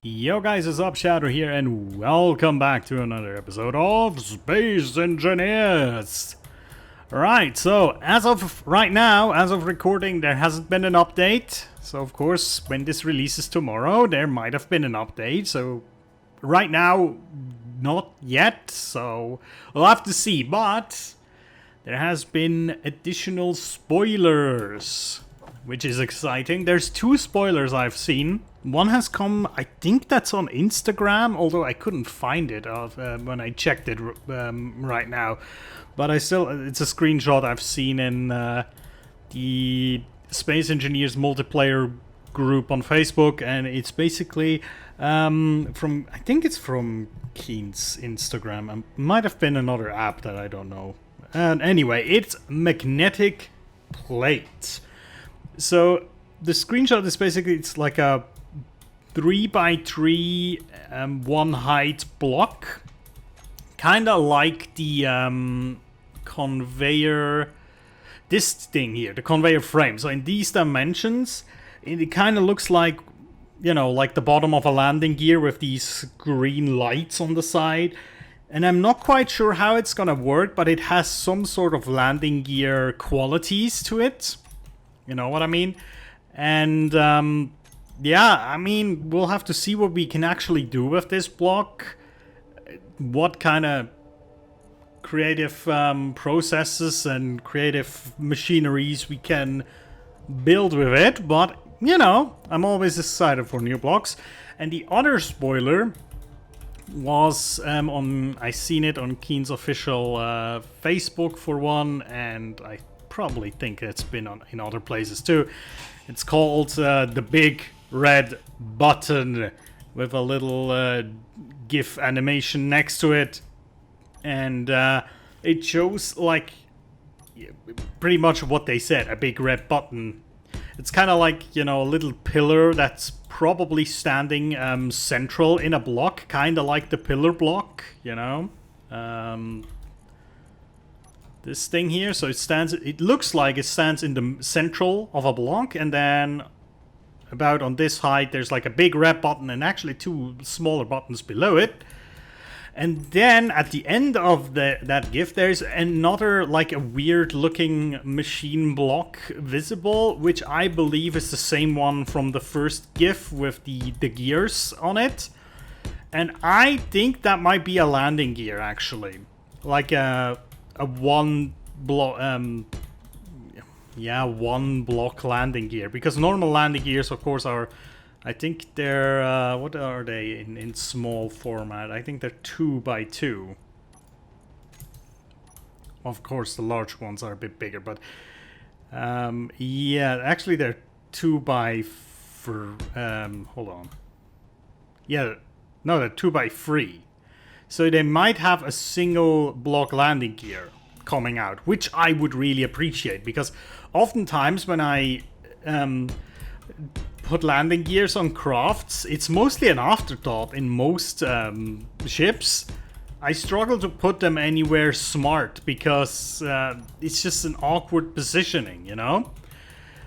Yo guys, it's up, Shadow here, and welcome back to another episode of Space Engineers. Right, so as of right now, as of recording, there hasn't been an update. So of course, when this releases tomorrow, there might have been an update. So right now, not yet, so we'll have to see. But there has been additional spoilers, which is exciting. There's two spoilers I've seen. One has come, I think that's on Instagram, although I couldn't find it when I checked it right now. But it's a screenshot I've seen in the Space Engineers multiplayer group on Facebook, and it's basically I think it's from Keen's Instagram. It might have been another app that I don't know. And anyway, it's magnetic plate. So the screenshot is basically, it's like a 3x3 one height block, kind of like the conveyor, this thing here, the conveyor frame. So in these dimensions, it kind of looks like, you know, like the bottom of a landing gear with these green lights on the side. And I'm not quite sure how it's gonna work, but it has some sort of landing gear qualities to it. You know what I mean? And yeah, I mean, we'll have to see what we can actually do with this block. What kind of creative processes and creative machineries we can build with it. But, you know, I'm always excited for new blocks. And the other spoiler was I seen it on Keen's official Facebook for one, and I probably think it's been in other places too. It's called the big red button, with a little GIF animation next to it, and it shows like pretty much what they said, a big red button. It's kind of like, you know, a little pillar that's probably standing central in a block, kind of like the pillar block, you know. This thing here, so it looks like it stands in the central of a block, and then about on this height there's like a big red button and actually two smaller buttons below it. And then at the end of that GIF there's another, like, a weird looking machine block visible, which I believe is the same one from the first GIF with the gears on it. And I think that might be a landing gear, actually, like a one block one block landing gear, because normal landing gears of course are, I think they're what are they in small format? I think they're 2x2. Of course the large ones are a bit bigger, but yeah, actually they're 2x hold on. Yeah, no, they're 2x3. So they might have a single block landing gear coming out, which I would really appreciate, because oftentimes when I put landing gears on crafts, it's mostly an afterthought in most ships. I struggle to put them anywhere smart, because it's just an awkward positioning, you know?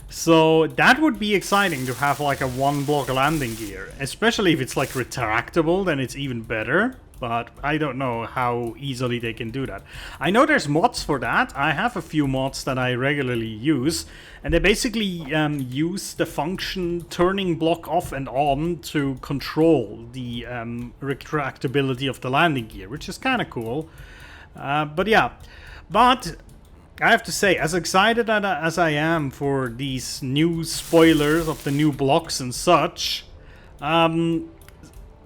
So that would be exciting to have like a one block landing gear, especially if it's like retractable, then it's even better. But I don't know how easily they can do that. I know there's mods for that. I have a few mods that I regularly use, and they basically use the function turning block off and on to control the retractability of the landing gear, which is kind of cool. But yeah, but I have to say, as excited as I am for these new spoilers of the new blocks and such,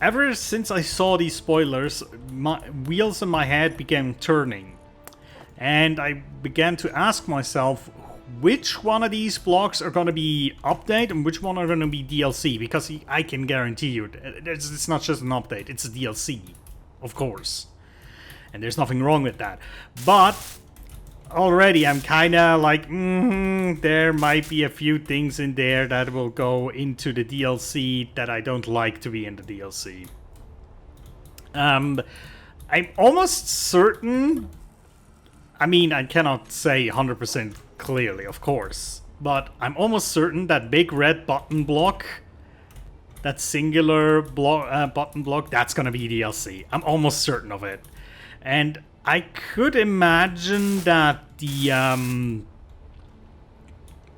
ever since I saw these spoilers, my wheels in my head began turning. And I began to ask myself, which one of these blocks are going to be update and which one are going to be DLC? Because I can guarantee you, it's not just an update, it's a DLC, of course. And there's nothing wrong with that. But already I'm kind of like, there might be a few things in there that will go into the DLC that I don't like to be in the DLC. I'm almost certain, I mean, I cannot say 100% clearly, of course, but I'm almost certain that big red button block that singular block, button block, that's gonna be DLC. I'm almost certain of it. And I could imagine that the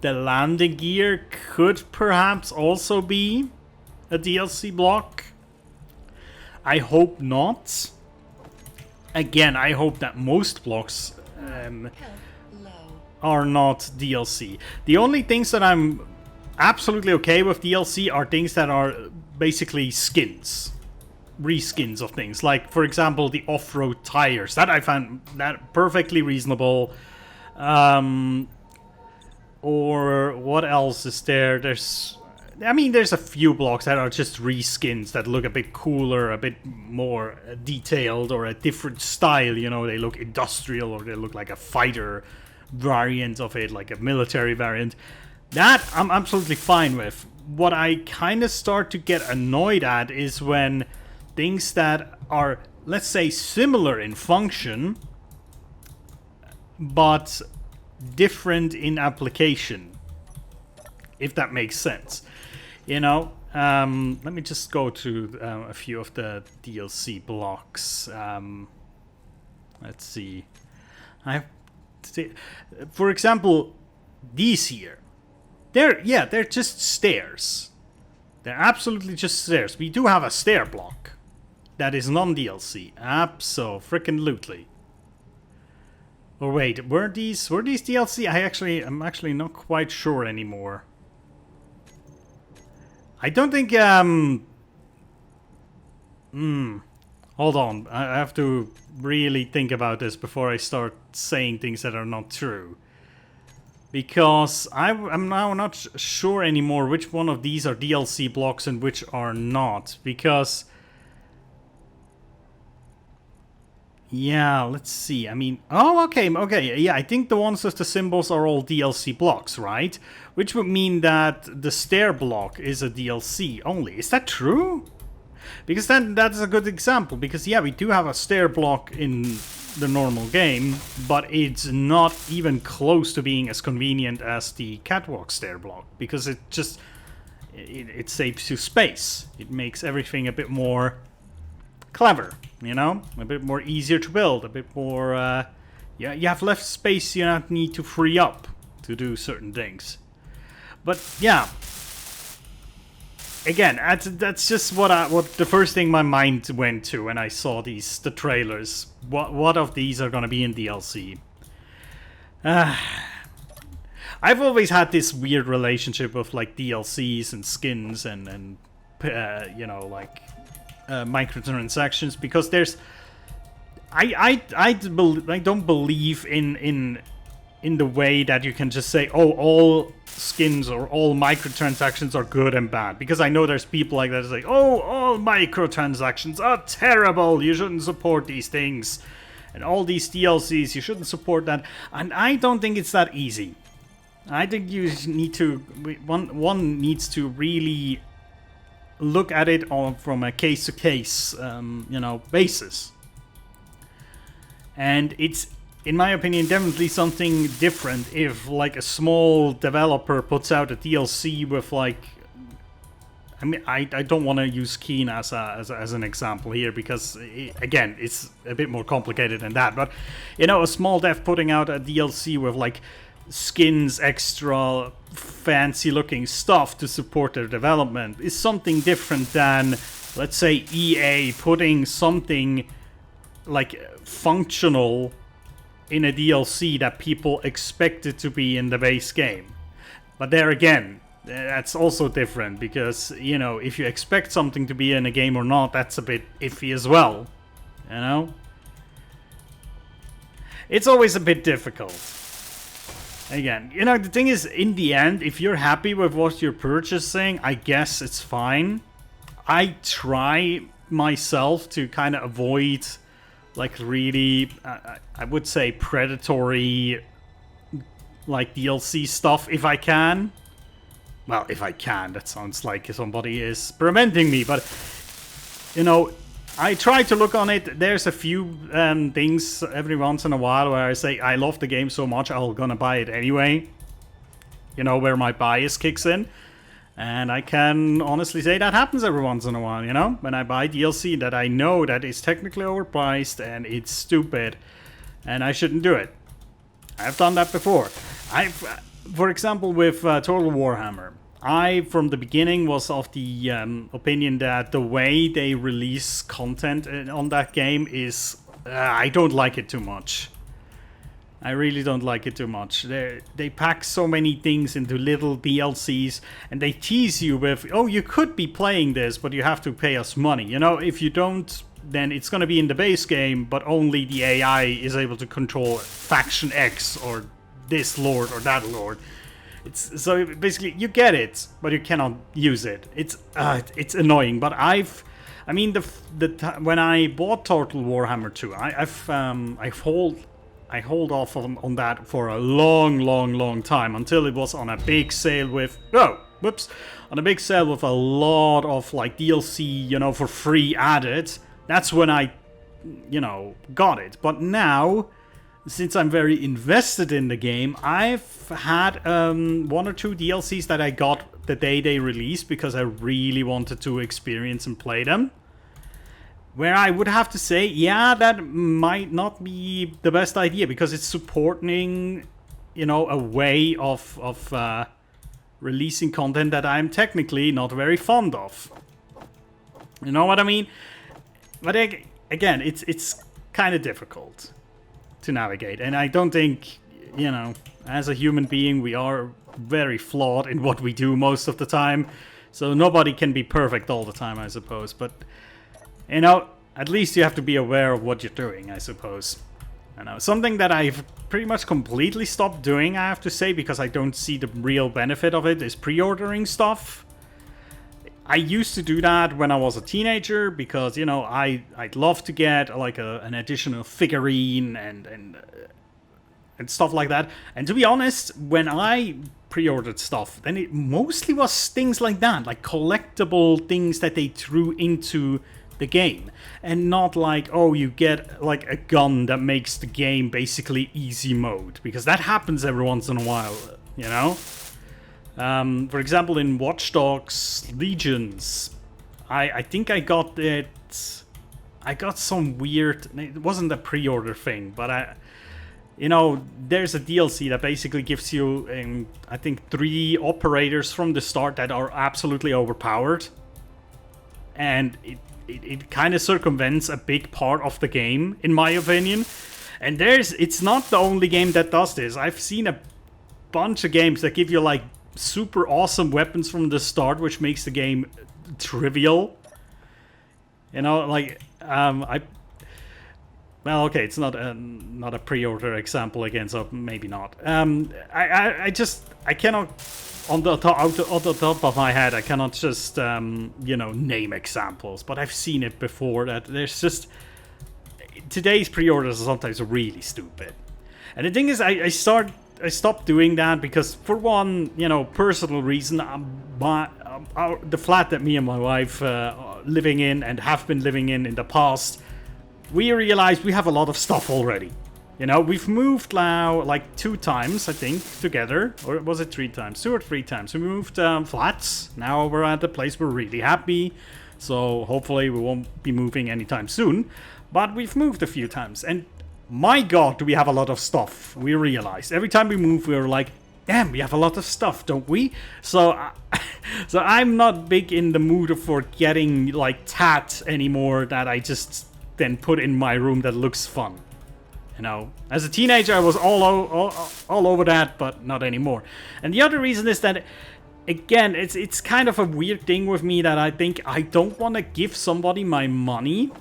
landing gear could perhaps also be a DLC block. I hope not. Again, I hope that most blocks are not DLC. The only things that I'm absolutely okay with DLC are things that are basically skins. Reskins of things. Like, for example, the off-road tires. That I found that perfectly reasonable. Or what else is there? There's a few blocks that are just reskins that look a bit cooler, a bit more detailed, or a different style. You know, they look industrial, or they look like a fighter variant of it, like a military variant. That I'm absolutely fine with. What I kind of start to get annoyed at is when things that are, let's say, similar in function, but different in application, if that makes sense. You know, let me just go to a few of the DLC blocks. Let's see. For example, these here. They're just stairs. They're absolutely just stairs. We do have a stair block that is non-DLC. Abso-frickin-lutely. Or wait, were these DLC? I'm actually not quite sure anymore. I don't think, hold on. I have to really think about this before I start saying things that are not true. Because I'm now not sure anymore which one of these are DLC blocks and which are not. Because... yeah, let's see. I mean... oh, okay. Yeah, I think the ones with the symbols are all DLC blocks, right? Which would mean that the stair block is a DLC only. Is that true? Because then that's a good example. Because, yeah, we do have a stair block in the normal game, but it's not even close to being as convenient as the catwalk stair block. Because it just... it saves you space. It makes everything a bit more clever, you know? A bit more easier to build. A bit more... yeah, you have less space you don't need to free up to do certain things. But yeah, again, that's just what the first thing my mind went to when I saw the trailers. What of these are gonna be in DLC? I've always had this weird relationship with like DLCs and skins and you know, like microtransactions, because there's I don't believe in the way that you can just say, oh, all skins or all microtransactions are good and bad. Because I know there's people like that, like, oh, all microtransactions are terrible, you shouldn't support these things. And all these DLCs, you shouldn't support that. And I don't think it's that easy. I think you need to, one needs to really look at it from a case-to-case, you know, basis. And it's, in my opinion, definitely something different if, like, a small developer puts out a DLC with, like... I mean, I don't want to use Keen as an example here, because, again, it's a bit more complicated than that. But, you know, a small dev putting out a DLC with, like, skins, extra fancy-looking stuff to support their development is something different than, let's say, EA putting something, like, functional in a DLC that people expect it to be in the base game. But there again, that's also different, because, you know, if you expect something to be in a game or not, that's a bit iffy as well, you know? It's always a bit difficult. Again, you know, the thing is, in the end, if you're happy with what you're purchasing, I guess it's fine. I try myself to kind of avoid, like, really, I would say, predatory, like, DLC stuff if I can. Well, if I can, that sounds like somebody is preventing me, but, you know, I try to look on it. There's a few things every once in a while where I say, I love the game so much, I'm gonna buy it anyway. You know, where my bias kicks in. And I can honestly say that happens every once in a while, you know? When I buy DLC that I know that is technically overpriced and it's stupid and I shouldn't do it. I've done that before. For example, with Total Warhammer, I, from the beginning, was of the opinion that the way they release content on that game is... I don't like it too much. I really don't like it too much. They pack so many things into little DLCs, and they tease you with, oh, you could be playing this, but you have to pay us money. You know, if you don't, then it's going to be in the base game, but only the AI is able to control Faction X, or this lord, or that lord. So basically, you get it, but you cannot use it. It's annoying, but when I bought Total Warhammer 2, I hold off on that for a long time until it was on a big sale with on a big sale with a lot of like DLC, you know, for free added. That's when I, you know, got it. But now, since I'm very invested in the game, I've had 1 or 2 DLCs that I got the day they released because I really wanted to experience and play them. Where I would have to say, yeah, that might not be the best idea because it's supporting, you know, a way of releasing content that I'm technically not very fond of. You know what I mean? But again, it's kind of difficult to navigate, and I don't think, you know, as a human being, we are very flawed in what we do most of the time, so nobody can be perfect all the time, I suppose. But you know, at least you have to be aware of what you're doing, I suppose. You know, something that I've pretty much completely stopped doing, I have to say, because I don't see the real benefit of it, is pre-ordering stuff. I used to do that when I was a teenager because, you know, I'd love to get like an additional figurine and stuff like that. And to be honest, when I pre-ordered stuff, then it mostly was things like that, like collectible things that they threw into the game, and not like, oh, you get like a gun that makes the game basically easy mode, because that happens every once in a while, you know. For example, in Watch Dogs Legions, I think I got it. I got some weird. It wasn't a pre-order thing, but you know, there's a DLC that basically gives you, I think, 3 operators from the start that are absolutely overpowered, and it kind of circumvents a big part of the game, in my opinion. And it's not the only game that does this. I've seen a bunch of games that give you like super awesome weapons from the start, which makes the game trivial. You know, like well, okay, it's not a pre-order example again, so maybe not. I cannot, on the top of my head, I cannot just you know, name examples, but I've seen it before that there's just today's pre-orders are sometimes really stupid. And the thing is, I stopped doing that because, for one, you know, personal reason, the flat that me and my wife living in and have been living in the past, we realized we have a lot of stuff already. You know, we've moved now like 2 times, I think, together. Or was it 3 times? 2 or 3 times. We moved flats. Now we're at a place we're really happy. So hopefully we won't be moving anytime soon. But we've moved a few times. And my god, do we have a lot of stuff. We realized. Every time we move, we were like, damn, we have a lot of stuff, don't we? So I'm not big in the mood for getting like tat anymore that I just then put in my room that looks fun. You know, as a teenager, I was all over that, but not anymore. And the other reason is that, again, it's kind of a weird thing with me that I think I don't want to give somebody my money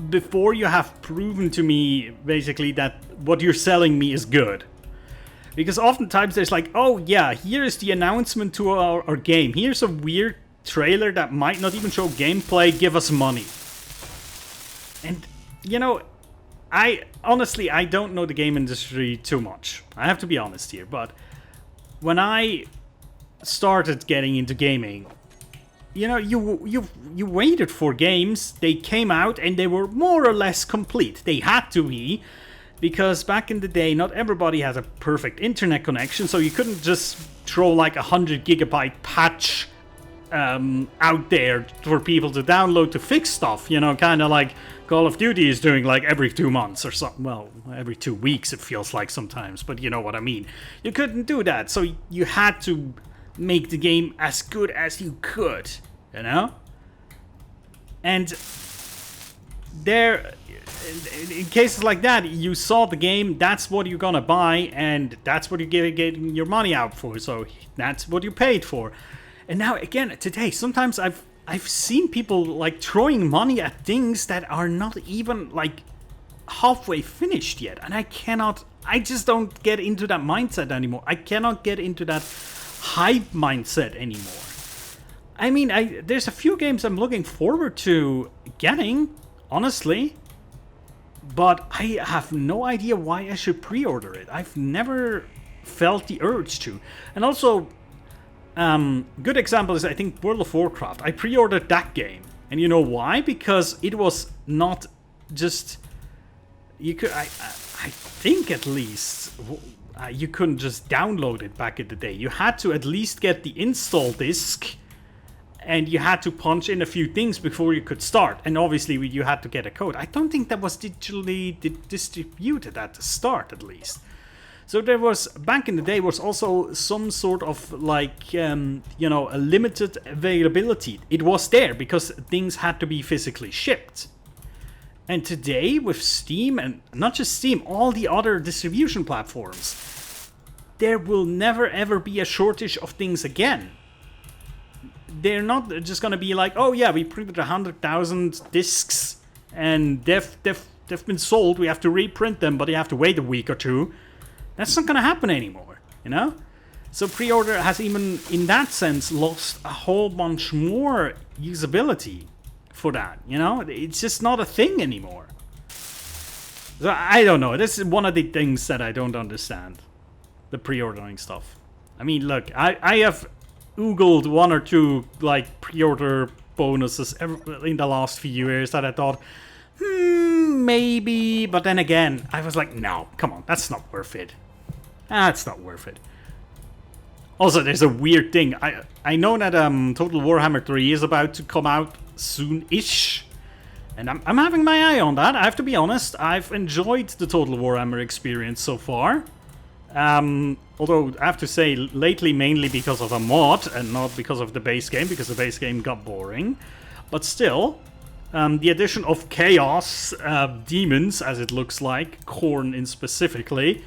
before you have proven to me, basically, that what you're selling me is good. Because oftentimes there's like, oh yeah, here's the announcement to our game. Here's a weird trailer that might not even show gameplay, give us money. And, you know, I don't know the game industry too much. I have to be honest here, but when I started getting into gaming, you know, you waited for games. They came out and they were more or less complete. They had to be. Because back in the day, not everybody has a perfect internet connection, so you couldn't just throw like 100 GB patch out there for people to download to fix stuff, you know, kind of like Call of Duty is doing like every 2 months or something. Well, every 2 weeks it feels like sometimes, but you know what I mean. You couldn't do that, so you had to make the game as good as you could, you know? And there, in cases like that, you saw the game, that's what you're gonna buy, and that's what you're getting your money out for, so that's what you paid for. And now, again, today, sometimes I've seen people, like, throwing money at things that are not even, like, halfway finished yet. And I just don't get into that mindset anymore. I cannot get into that hype mindset anymore. I mean, there's a few games I'm looking forward to getting, honestly. But I have no idea why I should pre-order it. I've never felt the urge to. And also, good example is, I think, World of Warcraft. I pre-ordered that game, and you know why? Because it was not just you could. I think at least you couldn't just download it back in the day. You had to at least get the install disc, and you had to punch in a few things before you could start. And obviously, you had to get a code. I don't think that was digitally distributed at the start, at least. So there was, back in the day, was also some sort of like, you know, a limited availability. It was there because things had to be physically shipped. And today, with Steam, and not just Steam, all the other distribution platforms, there will never ever be a shortage of things again. They're not just gonna be like, oh yeah, we printed 100,000 discs and they've been sold, we have to reprint them, but you have to wait a week or two. That's not gonna happen anymore, you know? So pre-order has even, in that sense, lost a whole bunch more usability for that, you know? It's just not a thing anymore. So I don't know, this is one of the things that I don't understand. The pre-ordering stuff. I mean, look, I have oogled one or two, like, pre-order bonuses in the last few years that I thought, maybe, but then again, I was like, no, come on, that's not worth it. That's not worth it. Also, there's a weird thing. I know that Total Warhammer 3 is about to come out soon-ish, and I'm having my eye on that. I have to be honest. I've enjoyed the Total Warhammer experience so far. Although, I have to say, lately mainly because of a mod, and not because of the base game, because the base game got boring. But still, the addition of Chaos Demons, as it looks like, Khorne in specifically,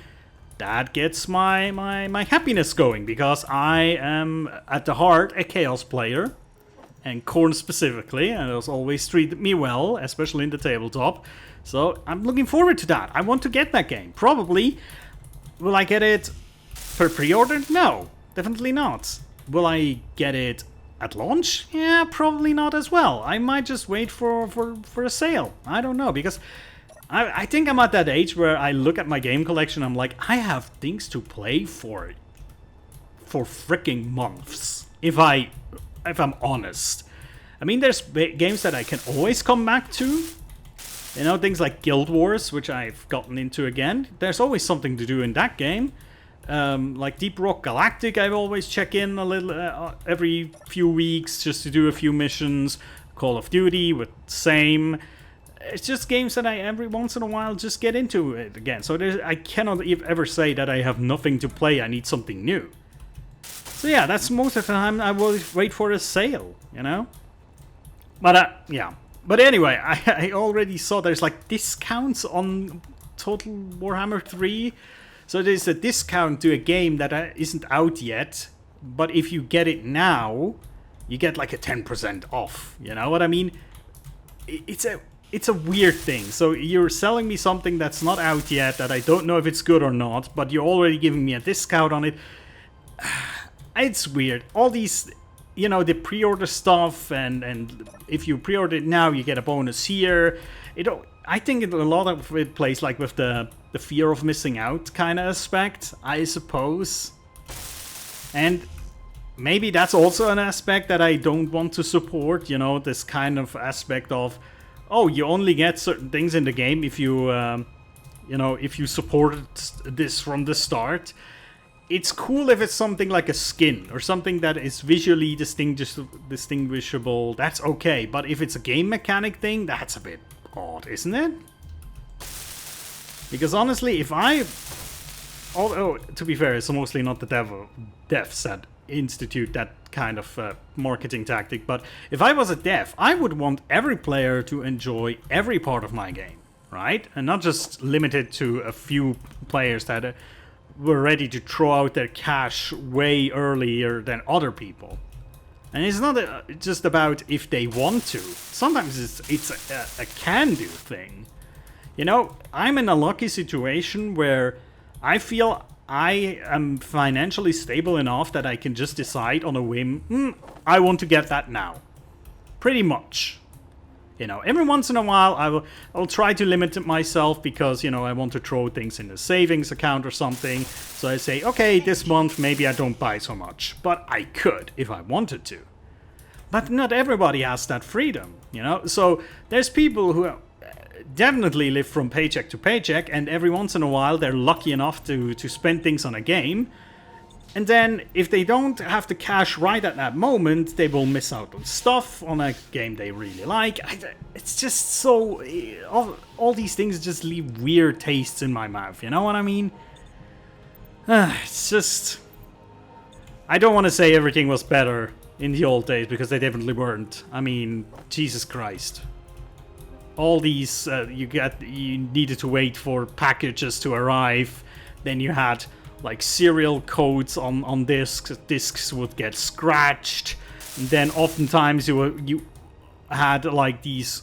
that gets my happiness going, because I am, at the heart, a Chaos player. And Khorne specifically, and has always treated me well, especially in the tabletop. So, I'm looking forward to that. I want to get that game. Probably. Will I get it per pre-order? No, definitely not. Will I get it at launch? Yeah, probably not as well. I might just wait for a sale. I don't know, because I think I'm at that age where I look at my game collection, I'm like, I have things to play for freaking months, if I'm honest. I mean, there's games that I can always come back to. You know, things like Guild Wars, which I've gotten into again. There's always something to do in that game. Like Deep Rock Galactic, I always check in a little every few weeks just to do a few missions. Call of Duty with same. It's just games that I every once in a while just get into it again. So I cannot ever say that I have nothing to play. I need something new. So yeah, that's most of the time I will wait for a sale, you know? But yeah. But anyway, I already saw there's like discounts on Total Warhammer 3. So there's a discount to a game that isn't out yet. But if you get it now, you get like a 10% off. You know what I mean? It's a weird thing. So you're selling me something that's not out yet, that I don't know if it's good or not, but you're already giving me a discount on it. It's weird. All these, you know, the pre-order stuff, and if you pre-order it now, you get a bonus here. I think a lot of it plays like with the fear of missing out kind of aspect, I suppose. And maybe that's also an aspect that I don't want to support, you know, this kind of aspect of, oh, you only get certain things in the game if you you know, if you supported this from the start. It's cool if it's something like a skin or something that is visually distinguishable. That's okay, but if it's a game mechanic thing, that's a bit odd, isn't it? Because honestly, if I... Although, to be fair, it's mostly not the devs that institute that kind of marketing tactic, but if I was a dev, I would want every player to enjoy every part of my game, right? And not just limited to a few players that were ready to throw out their cash way earlier than other people. And it's not just about if they want to. Sometimes it's a can-do thing. You know, I'm in a lucky situation where I feel I am financially stable enough that I can just decide on a whim, I want to get that now. Pretty much. You know, every once in a while I'll try to limit myself because, you know, I want to throw things in a savings account or something. So I say, okay, this month maybe I don't buy so much. But I could if I wanted to. But not everybody has that freedom, you know. So there's people who definitely live from paycheck to paycheck, and every once in a while they're lucky enough to spend things on a game. And then, if they don't have the cash right at that moment, they will miss out on stuff on a game they really like. It's just so... All these things just leave weird tastes in my mouth, you know what I mean? It's just... I don't want to say everything was better in the old days, because they definitely weren't. I mean, Jesus Christ. All these, you needed to wait for packages to arrive. Then you had... like serial codes on discs. Discs would get scratched, and then oftentimes you had like these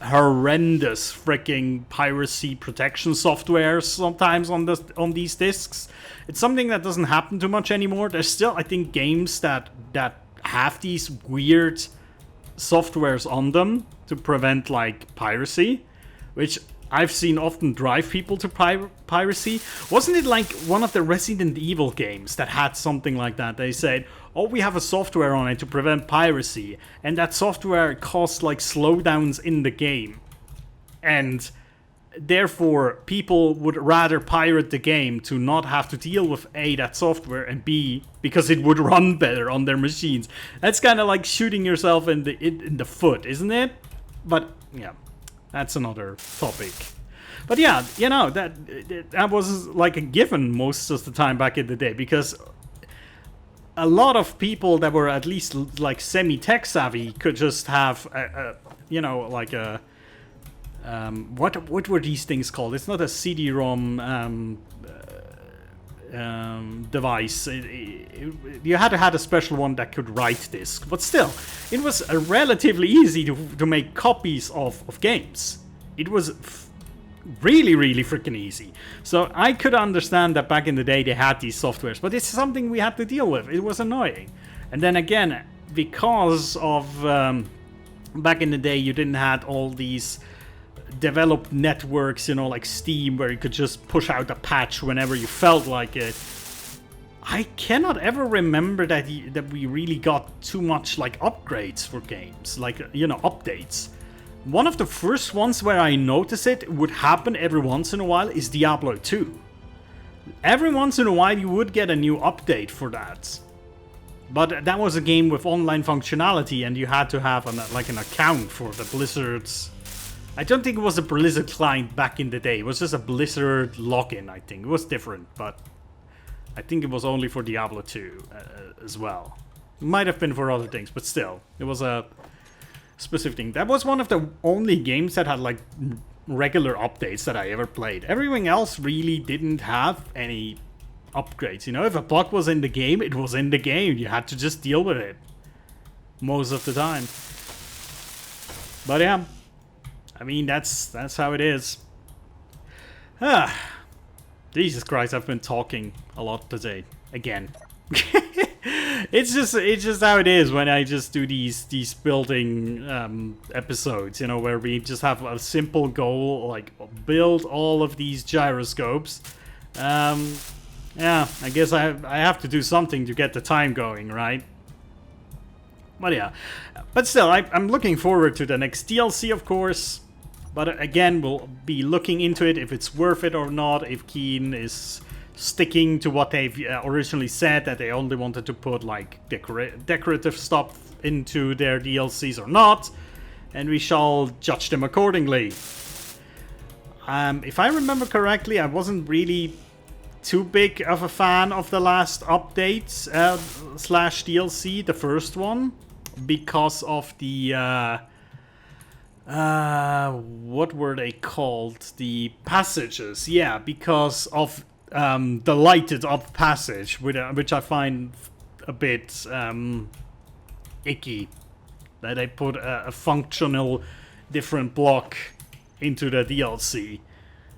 horrendous freaking piracy protection softwares sometimes on these discs. It's something that doesn't happen too much anymore. There's still, I think, games that have these weird softwares on them to prevent like piracy, which I've seen often drive people to piracy. Wasn't it like one of the Resident Evil games that had something like that? They said, oh, we have a software on it to prevent piracy. And that software caused like slowdowns in the game. And therefore, people would rather pirate the game to not have to deal with A, that software, and B, because it would run better on their machines. That's kind of like shooting yourself in the foot, isn't it? But, yeah. That's another topic. But yeah, you know, that was like a given most of the time back in the day, because a lot of people that were at least like semi-tech savvy could just have you know, like a what were these things called? It's not a CD-ROM device. You had to have a special one that could write disk, but still, it was relatively easy to make copies of games. It was really freaking easy. So I could understand that back in the day they had these softwares, but it's something we had to deal with. It was annoying. And then again, because of back in the day you didn't have all these developed networks, you know, like Steam, where you could just push out a patch whenever you felt like it. I cannot ever remember that we really got too much like upgrades for games, like, you know, updates. One of the first ones where I notice it would happen every once in a while is Diablo 2. Every once in a while you would get a new update for that. But that was a game with online functionality, and you had to have an account for the Blizzard's... I don't think it was a Blizzard client back in the day. It was just a Blizzard login, I think. It was different, but I think it was only for Diablo 2 as well. It might have been for other things, but still. It was a specific thing. That was one of the only games that had like regular updates that I ever played. Everything else really didn't have any upgrades. You know, if a bug was in the game, it was in the game. You had to just deal with it most of the time. But yeah, I mean, that's how it is. Jesus Christ, I've been talking a lot today. Again. It's just how it is when I just do these building episodes, you know, where we just have a simple goal, like build all of these gyroscopes. Yeah, I guess I have to do something to get the time going, right? But yeah, but still, I'm looking forward to the next DLC, of course. But again, we'll be looking into it if it's worth it or not, if Keen is sticking to what they've originally said, that they only wanted to put like decorative stuff into their DLCs or not, and we shall judge them accordingly. If I remember correctly, I wasn't really too big of a fan of the last update slash DLC, the first one, because of the what were they called? The passages, yeah, because of the lighted up passage, which I find a bit icky. That they put a functional different block into the DLC,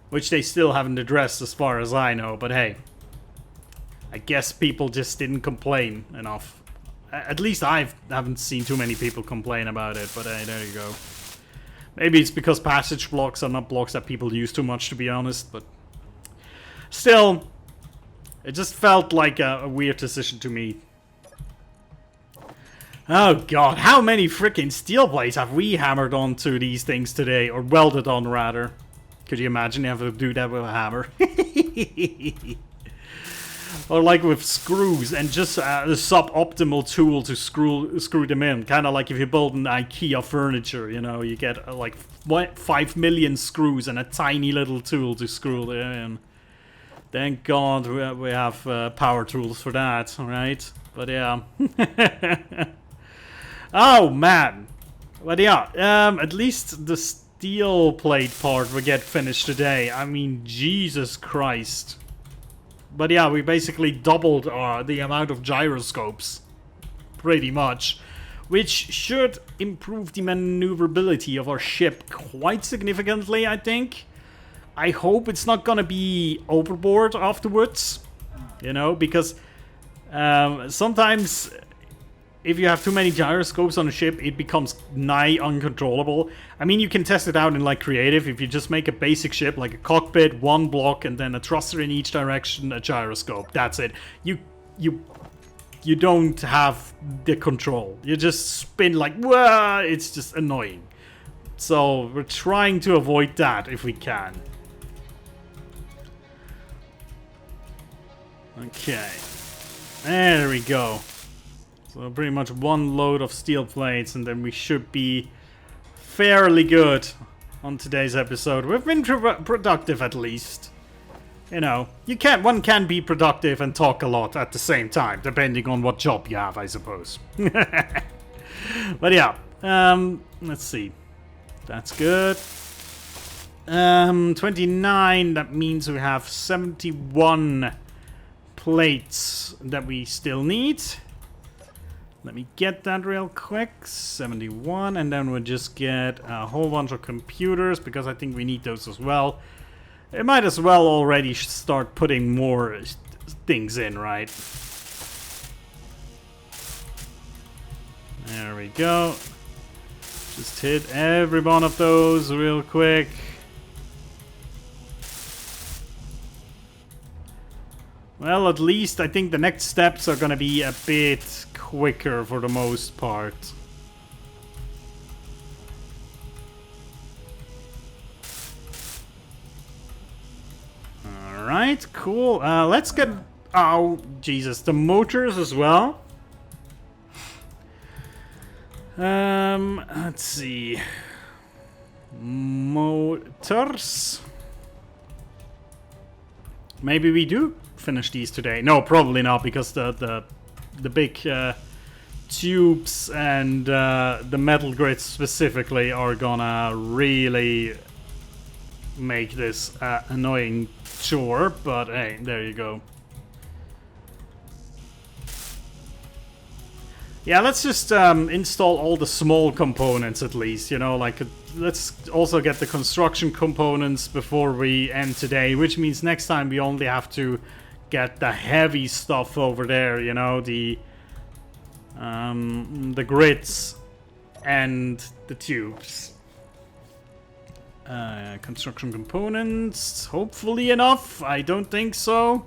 which they still haven't addressed as far as I know, but hey, I guess people just didn't complain enough. At least I haven't seen too many people complain about it, but hey, there you go. Maybe it's because passage blocks are not blocks that people use too much, to be honest, but still, it just felt like a weird decision to me. Oh god, how many freaking steel plates have we hammered onto these things today? Or welded on, rather. Could you imagine having to do that with a hammer? Or like with screws, and just a suboptimal tool to screw them in. Kind of like if you build an IKEA furniture, you know, you get like 5 million screws and a tiny little tool to screw them in. Thank God we have power tools for that, alright? But yeah. Oh man. But yeah, at least the steel plate part will get finished today. I mean, Jesus Christ. But yeah, we basically doubled the amount of gyroscopes. Pretty much. Which should improve the maneuverability of our ship quite significantly, I think. I hope it's not gonna be overboard afterwards. You know, because sometimes if you have too many gyroscopes on a ship, it becomes nigh uncontrollable. I mean, you can test it out in like creative. If you just make a basic ship, like a cockpit, one block, and then a thruster in each direction, a gyroscope. That's it. You don't have the control. You just spin like, whoa, it's just annoying. So we're trying to avoid that if we can. Okay. There we go. So pretty much one load of steel plates, and then we should be fairly good on today's episode. We've been productive, at least. You know, one can be productive and talk a lot at the same time, depending on what job you have, I suppose. But yeah, let's see. That's good. 29, that means we have 71 plates that we still need. Let me get that real quick. 71, and then we'll just get a whole bunch of computers, because I think we need those as well. It might as well already start putting more things in, right? There we go. Just hit every one of those real quick. Well, at least I think the next steps are gonna be a bit quicker for the most part. Alright, cool. Let's get... Oh, Jesus. The motors as well. Let's see. Motors. Maybe we do finish these today. No, probably not, because the big tubes and the metal grids specifically are gonna really make this annoying chore, but hey, there you go. Yeah, let's just install all the small components at least, you know, like let's also get the construction components before we end today, which means next time we only have to get the heavy stuff over there, you know, the grids and the tubes. Construction components, hopefully enough. I don't think so.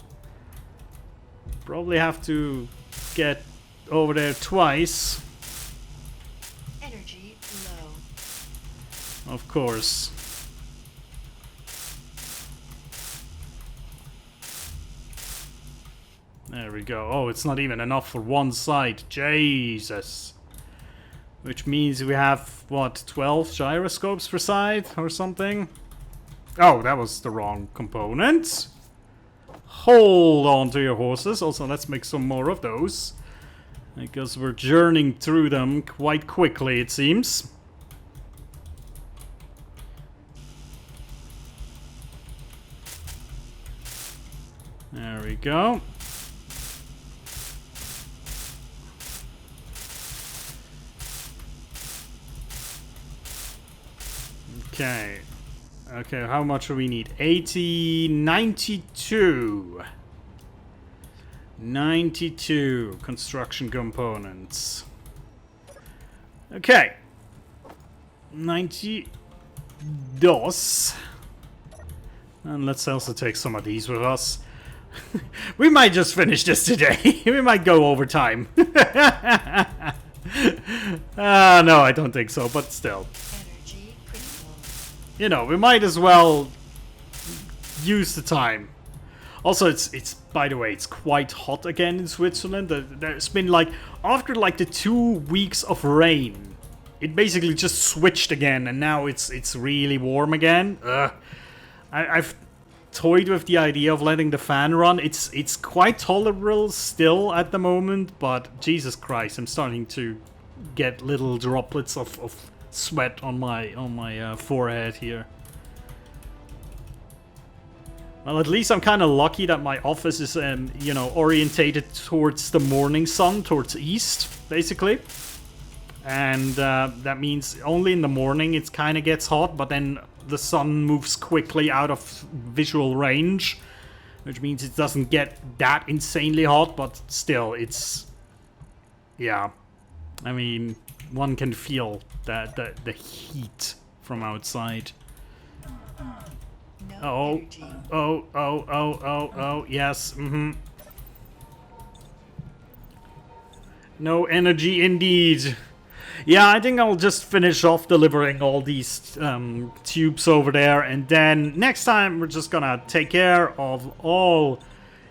Probably have to get over there twice. Energy low. Of course. There we go. Oh, it's not even enough for one side. Jesus. Which means we have, what, 12 gyroscopes per side or something? Oh, that was the wrong component. Hold on to your horses. Also, let's make some more of those. Because we're journeying through them quite quickly, it seems. There we go. Okay. Okay, how much do we need? 80, 92. 92 construction components. Okay. 90 dos. And let's also take some of these with us. We might just finish this today. We might go overtime. No, I don't think so, but still. You know, we might as well use the time. Also, it's by the way, it's quite hot again in Switzerland. There's been like, after like the 2 weeks of rain, it basically just switched again, and now it's really warm again. I've toyed with the idea of letting the fan run. It's quite tolerable still at the moment, but Jesus Christ, I'm starting to get little droplets of sweat on my forehead here. Well, at least I'm kind of lucky that my office is, you know, orientated towards the morning sun, towards east, basically. And that means only in the morning it kind of gets hot, but then the sun moves quickly out of visual range, which means it doesn't get that insanely hot, but still, it's... yeah. I mean, one can feel the heat from outside. Oh, yes, No energy indeed. Yeah, I think I'll just finish off delivering all these tubes over there, and then next time we're just gonna take care of all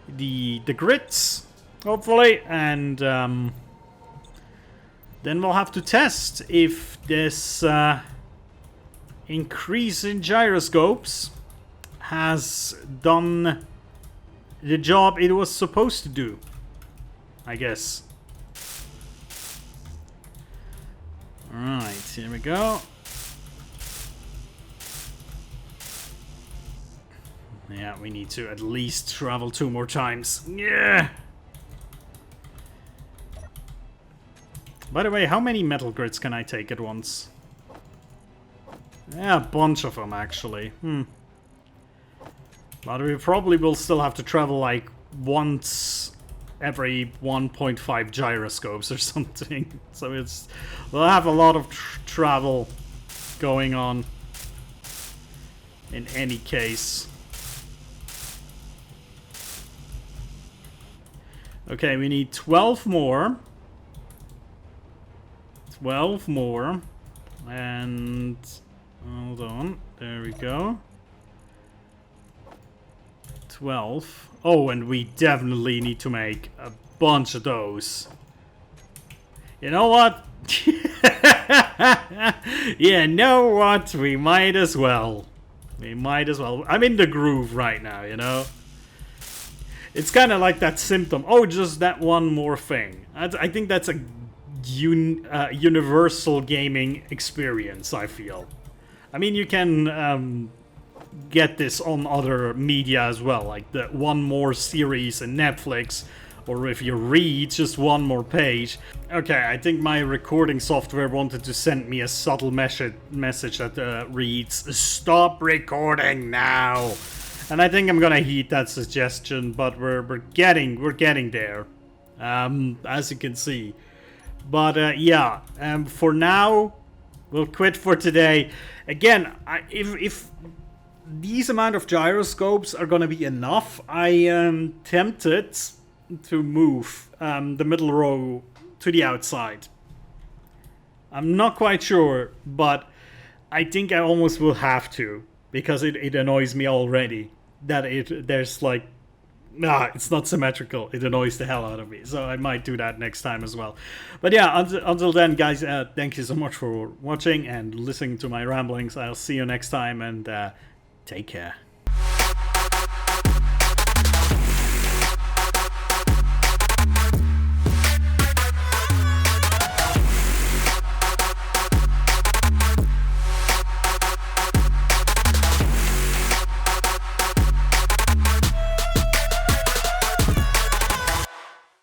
the grids, hopefully, and then we'll have to test if this increase in gyroscopes has done the job it was supposed to do, I guess. Alright, here we go. Yeah, we need to at least travel 2 more times. Yeah! By the way, how many metal grids can I take at once? Yeah, a bunch of them, actually. But we probably will still have to travel, like, once every 1.5 gyroscopes or something. So we'll have a lot of travel going on in any case. Okay, we need 12 more. 12 more. And hold on, there we go. 12. Oh, and we definitely need to make a bunch of those. You know what? You know what? We might as well. We might as well. I'm in the groove right now, you know? It's kind of like that symptom. Oh, just that one more thing. I think that's a universal gaming experience, I feel. I mean, you can get this on other media as well, like the one more series in Netflix, or if you read just one more page. Okay, I think my recording software wanted to send me a subtle message that reads, "Stop recording now." And I think I'm gonna heed that suggestion, but we're getting there, as you can see. But yeah, for now, we'll quit for today. Again, if these amount of gyroscopes are gonna be enough, I am tempted to move the middle row to the outside. I'm not quite sure, but I think I almost will have to, because it annoys me already that there's like Nah, it's not symmetrical. It annoys the hell out of me. So I might do that next time as well. But yeah, until then, guys, thank you so much for watching and listening to my ramblings. I'll see you next time, and take care.